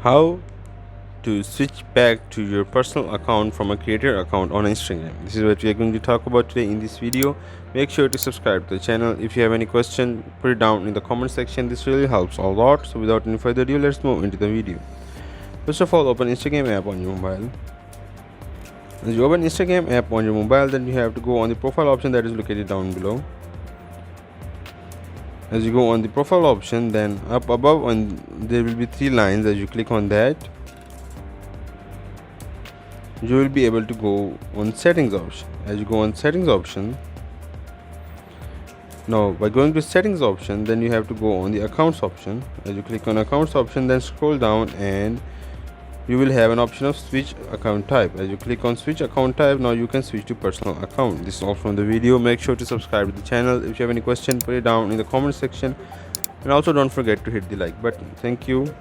How to switch back to your personal account from a creator account on Instagram. This is what we are going to talk about today in this video. Make sure to subscribe to the channel. If you have any question, put it down in the comment section. This really helps a lot. So without any further ado, let's move into the video. First of all, open Instagram app on your mobile. As you open Instagram app on your mobile, then you have to go on the profile option that is located down below. As you go on the profile option, then up above there will be three lines. As you click on that, you will be able to go on settings option. As you go on settings option, now by going to settings option, then you have to go on the accounts option. As you click on accounts option, then scroll down and you will have an option of switch account type. As you click on switch account type, now you can switch to personal account. This is all from the video. Make sure to subscribe to the channel. If you have any question, put it down in the comment section, and also don't forget to hit the like button. Thank you.